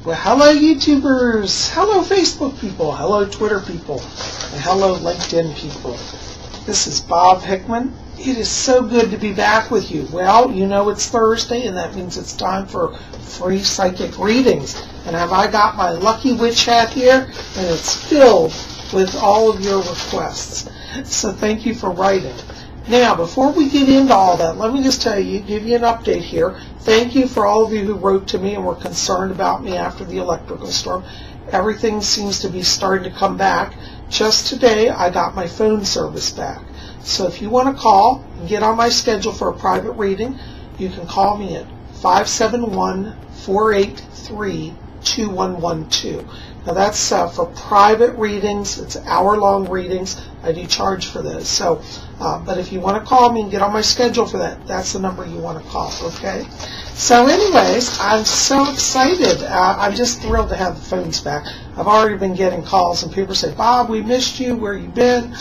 Well, hello YouTubers, hello Facebook people, hello Twitter people, and hello LinkedIn people. This is Bob Hickman. It is so good to be back with you. Well, you know it's Thursday, and that means it's time for free psychic readings. And have I got my lucky witch hat here? And it's filled with all of your requests. So thank you for writing. Now, before we get into all that, let me just give you an update here. Thank you for all of you who wrote to me and were concerned about me after the electrical storm. Everything seems to be starting to come back. Just today, I got my phone service back. So if you want to call and get on my schedule for a private reading, you can call me at 571-483-2112. Now that's for private readings. It's hour-long readings. I do charge for those. So, but if you want to call me and get on my schedule for that, that's the number you want to call, okay? So anyways, I'm so excited. I'm just thrilled to have the phones back. I've already been getting calls and people say, Bob, we missed you. Where you been?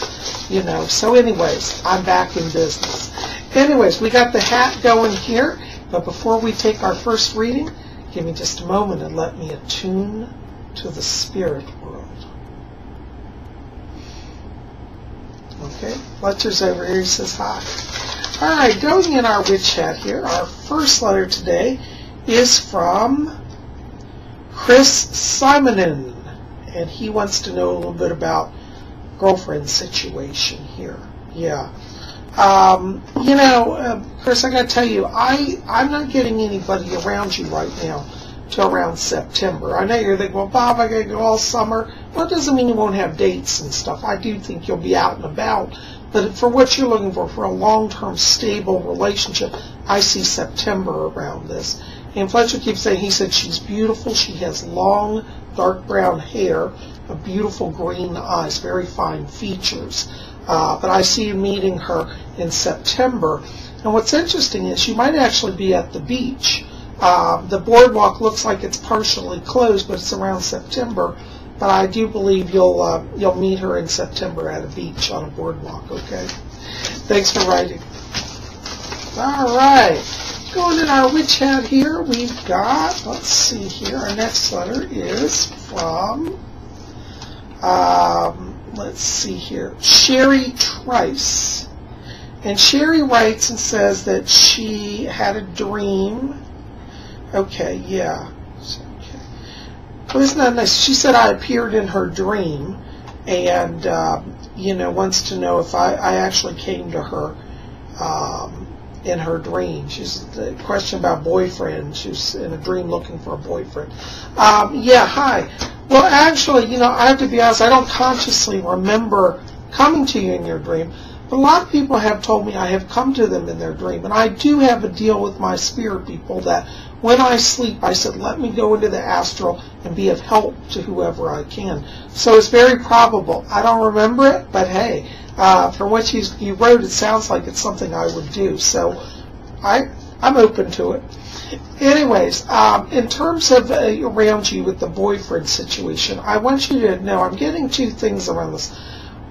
You know, so anyways, I'm back in business. Anyways, we got the hat going here. But before we take our first reading, give me just a moment and let me attune to the spirit world. Okay, Fletcher's over here. He says hi. All right, going in our witch hat here, our first letter today is from Chris Simonin, and he wants to know a little bit about girlfriend situation here. Yeah. You know, Chris, I got to tell you, I'm not getting anybody around you right now till around September. I know you're thinking, well, Bob, I got to go all summer. Well, it doesn't mean you won't have dates and stuff. I do think you'll be out and about. But for what you're looking for a long-term, stable relationship, I see September around this. And Fletcher keeps saying, he said she's beautiful. She has long, dark brown hair, a beautiful green eyes, very fine features. But I see you meeting her in September. And what's interesting is you might actually be at the beach. The boardwalk looks like it's partially closed, but it's around September. But I do believe you'll meet her in September at a beach on a boardwalk, okay? Thanks for writing. All right. Going in our witch hat here, we've got, let's see here, our next letter is from, let's see here, Cheri Price. And Cheri writes and says that she had a dream. Okay, yeah. Okay. Well, isn't that nice? She said I appeared in her dream and, you know, wants to know if I actually came to her in her dream. She's the question about boyfriend. She's in a dream looking for a boyfriend. Yeah, hi. Well, actually, you know, I have to be honest, I don't consciously remember coming to you in your dream. But a lot of people have told me I have come to them in their dream. And I do have a deal with my spirit people that when I sleep, I said, let me go into the astral and be of help to whoever I can. So it's very probable. I don't remember it, but hey, from what you wrote, it sounds like it's something I would do. So I'm open to it. Anyways, in terms of around you with the boyfriend situation, I want you to know I'm getting two things around this.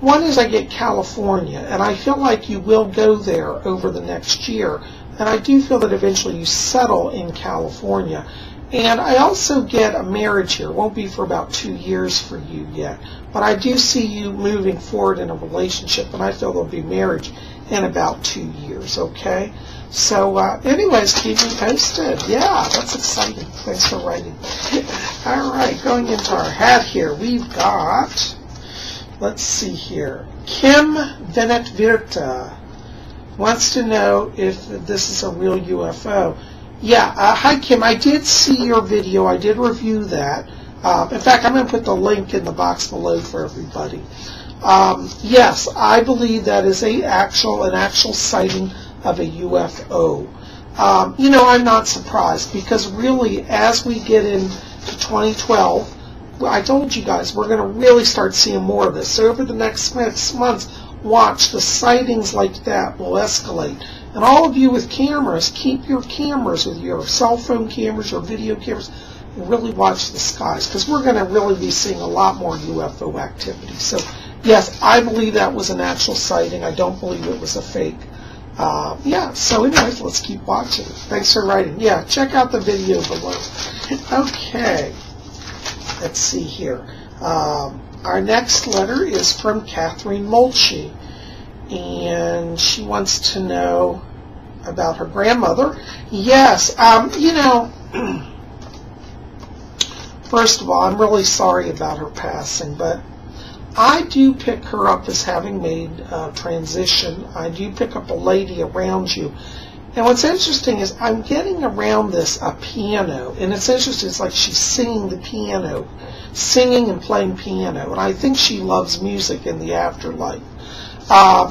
One is I get California, and I feel like you will go there over the next year. And I do feel that eventually you settle in California. And I also get a marriage here. It won't be for about 2 years for you yet. But I do see you moving forward in a relationship, and I feel there'll be marriage in about 2 years, okay? So anyways, keep me posted. Yeah, that's exciting. Thanks for writing. All right, going into our hat here, we've got, let's see here, Kim Bennett Goethe wants to know if this is a real UFO. Yeah, hi Kim, I did see your video. I did review that. In fact, I'm going to put the link in the box below for everybody. Yes, I believe that is an actual sighting of a UFO. You know, I'm not surprised because really, as we get into 2012, I told you guys we're going to really start seeing more of this. So over the next 6 months, watch, the sightings like that will escalate. And all of you with cameras, keep your cameras with your cell phone cameras or video cameras and really watch the skies because we're going to really be seeing a lot more UFO activity. So yes, I believe that was an actual sighting. I don't believe it was a fake. Yeah, so anyways, let's keep watching. Thanks for writing. Yeah, check out the video below. Okay. let's see here. Our next letter is from Katherine Mochi, and she wants to know about her grandmother. Yes, you know, first of all, I'm really sorry about her passing, but I do pick her up as having made a transition. I do pick up a lady around you. And what's interesting is I'm getting around this a piano, and it's interesting, it's like she's singing the piano, singing and playing piano, and I think she loves music in the afterlife.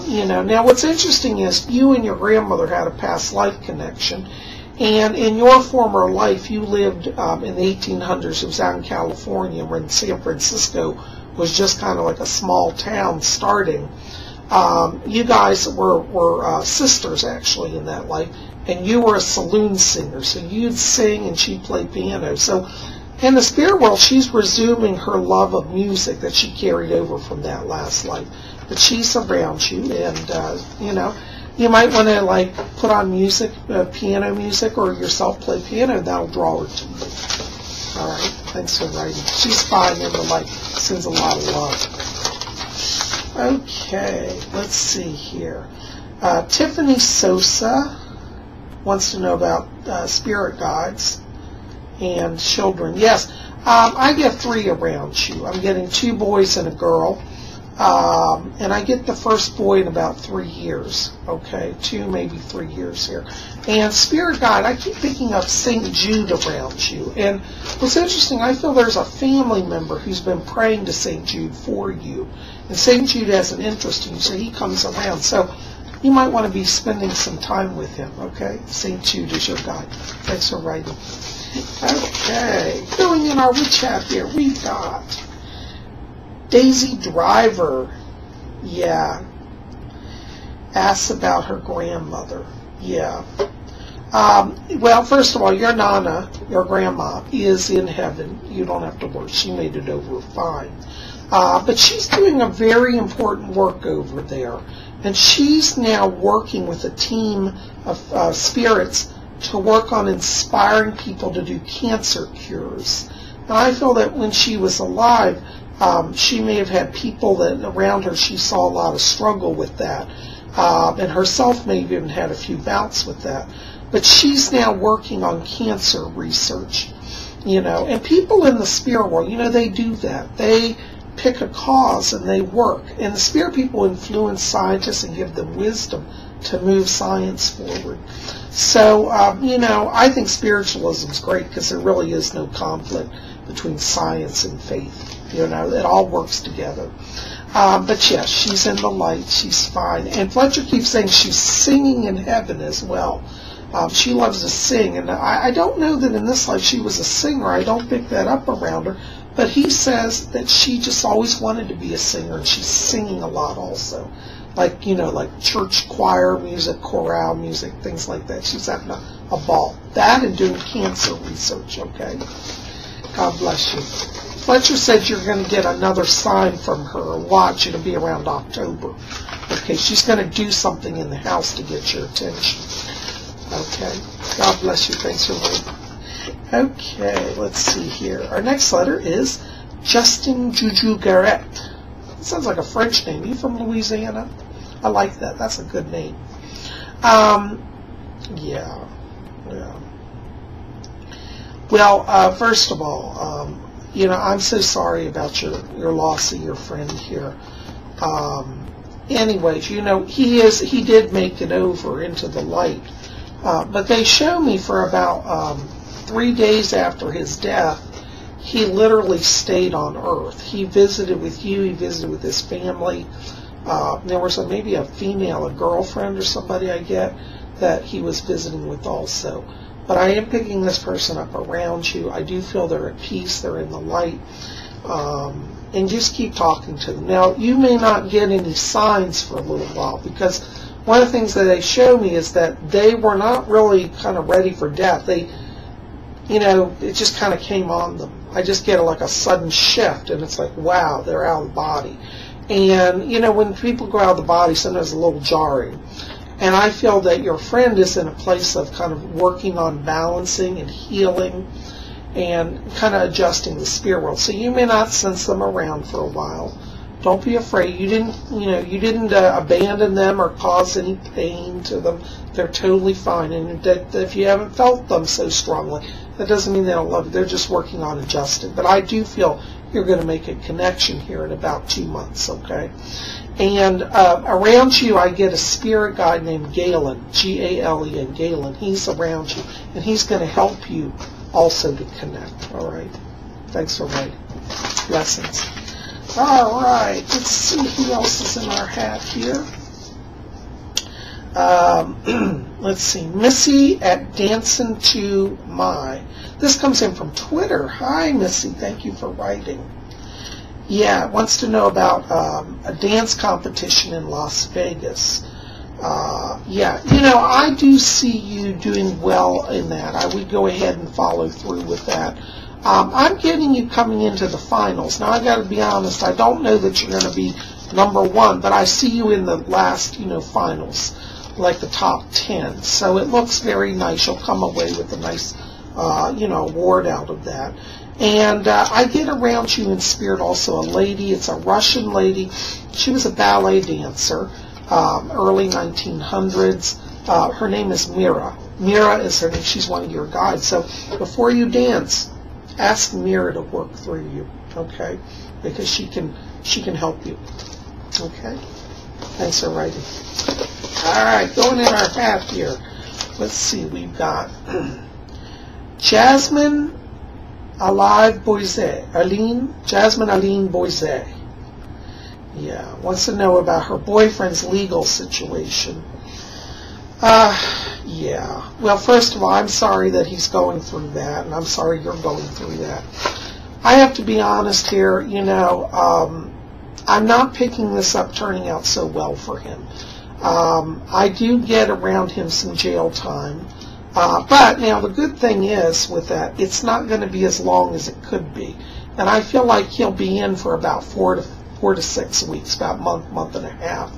You know, now what's interesting is you and your grandmother had a past life connection, and in your former life you lived in the 1800s. It was out in California when San Francisco was just kind of like a small town starting. You guys were sisters actually in that life, and you were a saloon singer, so you'd sing and she'd play piano. So in the spirit world, she's resuming her love of music that she carried over from that last life. But she's around you, and you know, you might want to like put on music, piano music, or yourself play piano. That'll draw her to you. All right, thanks for writing. She's fine in the light, sends a lot of love. Okay, let's see here. Tiffany Sosa wants to know about spirit guides and children. Yes, I get 3 around you. I'm getting 2 boys and a girl. And I get the first boy in about 3 years. Okay, 2, maybe 3 years here. And spirit guide, I keep picking up St. Jude around you. And what's interesting, I feel there's a family member who's been praying to St. Jude for you. And St. Jude has an interest in you, so he comes around. So you might want to be spending some time with him, okay? St. Jude is your guide. Thanks for writing. Okay, filling in our chat here, we got Daisy Driver. Yeah. Asks about her grandmother. Yeah. Well, first of all, your Nana, your grandma, is in heaven. You don't have to worry. She made it over fine. But she's doing a very important work over there. And she's now working with a team of spirits to work on inspiring people to do cancer cures. And I feel that when she was alive, she may have had people that around her, she saw a lot of struggle with that. And herself may have even had a few bouts with that. But she's now working on cancer research, you know. And people in the spirit world, you know, they do that. They pick a cause and they work. And the spirit people influence scientists and give them wisdom to move science forward. So, you know, I think spiritualism is great because there really is no conflict between science and faith. You know, it all works together. But yes, she's in the light. She's fine. And Fletcher keeps saying she's singing in heaven as well. She loves to sing. And I don't know that in this life she was a singer. I don't pick that up around her. But he says that she just always wanted to be a singer. And she's singing a lot also. Like, you know, like church choir music, chorale music, things like that. She's having a ball. That and doing cancer research, okay? God bless you. Fletcher said you're going to get another sign from her. Watch, it'll be around October. Okay, she's going to do something in the house to get your attention. Okay, God bless you. Thanks for waiting. Okay, let's see here. Our next letter is Justin Juju Garrett. It sounds like a French name. You from Louisiana? I like that. That's a good name. Yeah. Well, first of all, you know, I'm so sorry about your loss of your friend here. Anyways, you know, he did make it over into the light. But they show me for about 3 days after his death, he literally stayed on Earth. He visited with you. He visited with his family. There was maybe a female, a girlfriend or somebody I get, that he was visiting with also. But I am picking this person up around you. I do feel they're at peace. They're in the light. And just keep talking to them. Now, you may not get any signs for a little while because one of the things that they show me is that they were not really kind of ready for death. They, you know, it just kind of came on them. I just get like a sudden shift, and it's like, wow, they're out of the body. And, you know, when people go out of the body, sometimes it's a little jarring. And I feel that your friend is in a place of kind of working on balancing and healing. and kind of adjusting the spirit world. So you may not sense them around for a while. Don't be afraid. You didn't abandon them or cause any pain to them. They're totally fine. And if you haven't felt them so strongly, that doesn't mean they don't love you. They're just working on adjusting. But I do feel you're going to make a connection here in about 2 months, okay? And around you, I get a spirit guide named Galen, G-A-L-E-N, Galen. He's around you, and he's going to help you also to connect, all right? Thanks for writing. Blessings. All right, let's see who else is in our hat here. Let's see, Missy at Dancing to My. This comes in from Twitter. Hi, Missy. Thank you for writing. Yeah, wants to know about a dance competition in Las Vegas. Yeah, I do see you doing well in that. I would go ahead and follow through with that. I'm getting you coming into the finals. Now, I got to be honest, I don't know that you're going to be #1, but I see you in the last, finals, like the top 10. So it looks very nice. You'll come away with a nice, award out of that. And I get around you in spirit also a lady. It's a Russian lady. She was a ballet dancer, early 1900s. Her name is Mira. Mira is her name. She's one of your guides. So before you dance, ask Mira to work through you, okay? Because she can help you, okay? Thanks for writing. All right, going in our hat here. Let's see, we've got Jasmine Jasmine Aline Boise. Yeah, wants to know about her boyfriend's legal situation. Yeah. Well, first of all, I'm sorry that he's going through that, and I'm sorry you're going through that. I have to be honest here, I'm not picking this up turning out so well for him. I do get around him some jail time. But now the good thing is with that, it's not going to be as long as it could be. And I feel like he'll be in for about 4 to 6 weeks, about month and a half.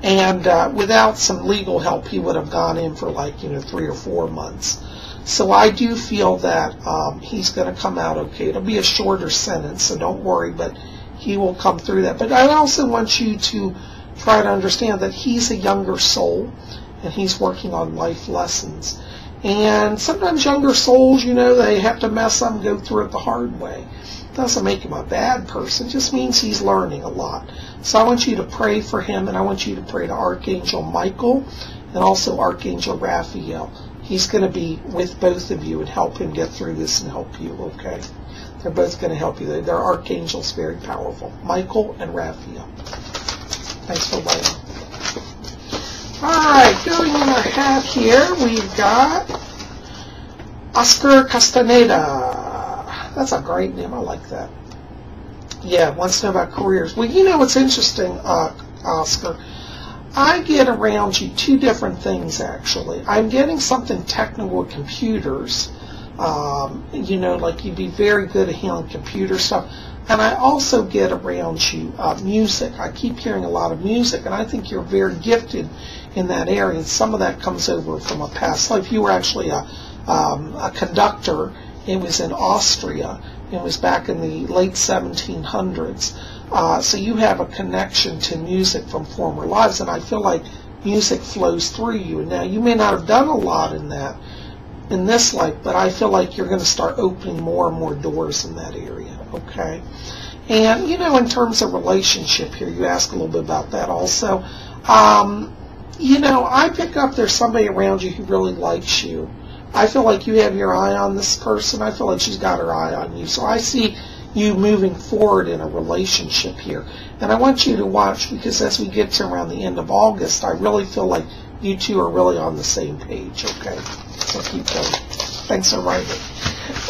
And without some legal help, he would have gone in for 3 or 4 months. So I do feel that he's going to come out okay. It'll be a shorter sentence, so don't worry, but he will come through that. But I also want you to try to understand that he's a younger soul, and he's working on life lessons. And sometimes younger souls, they have to mess up and go through it the hard way. Doesn't make him a bad person. It just means he's learning a lot. So I want you to pray for him, and I want you to pray to Archangel Michael and also Archangel Raphael. He's going to be with both of you and help him get through this and help you, okay? They're both going to help you. They're archangels, very powerful. Michael and Raphael. Thanks for writing. All right, going in our hat here, we've got Oscar Castaneda. That's a great name. I like that. Yeah, wants to know about careers. Well, what's interesting, Oscar? I get around you 2 different things, actually. I'm getting something technical with computers. Like you'd be very good at handling computer stuff. And I also get around you music. I keep hearing a lot of music, and I think you're very gifted in that area. And some of that comes over from a past life. You were actually a conductor. It was in Austria. It was back in the late 1700s. So you have a connection to music from former lives, and I feel like music flows through you. And now you may not have done a lot in this life, but I feel like you're going to start opening more and more doors in that area, okay? And, in terms of relationship here, you ask a little bit about that also. I pick up there's somebody around you who really likes you. I feel like you have your eye on this person. I feel like she's got her eye on you. So I see you moving forward in a relationship here. And I want you to watch, because as we get to around the end of August, I really feel like you two are really on the same page, okay? So keep going. Thanks for writing.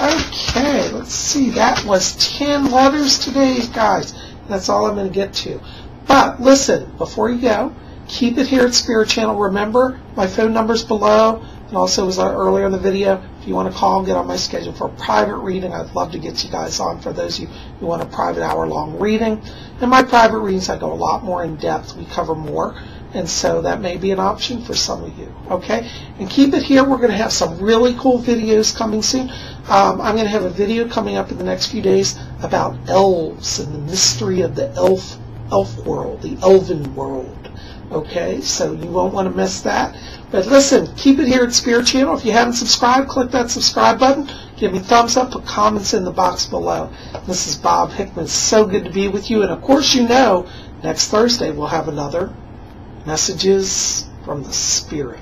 Okay, let's see. That was 10 letters today, guys. That's all I'm going to get to. But listen, before you go, keep it here at Spirit Channel. Remember, my phone number's below. And also, as earlier in the video, if you want to call, get on my schedule for a private reading. I'd love to get you guys on for those of you who want a private hour-long reading. In my private readings, I go a lot more in depth. We cover more. And so that may be an option for some of you, okay? And keep it here. We're going to have some really cool videos coming soon. I'm going to have a video coming up in the next few days about elves and the mystery of the elf world, the elven world. Okay, so you won't want to miss that. But listen, keep it here at Spirit Channel. If you haven't subscribed, click that subscribe button. Give me a thumbs up, put comments in the box below. This is Bob Hickman. So good to be with you. And of course, you know, next Thursday we'll have another Messages from the Spirit.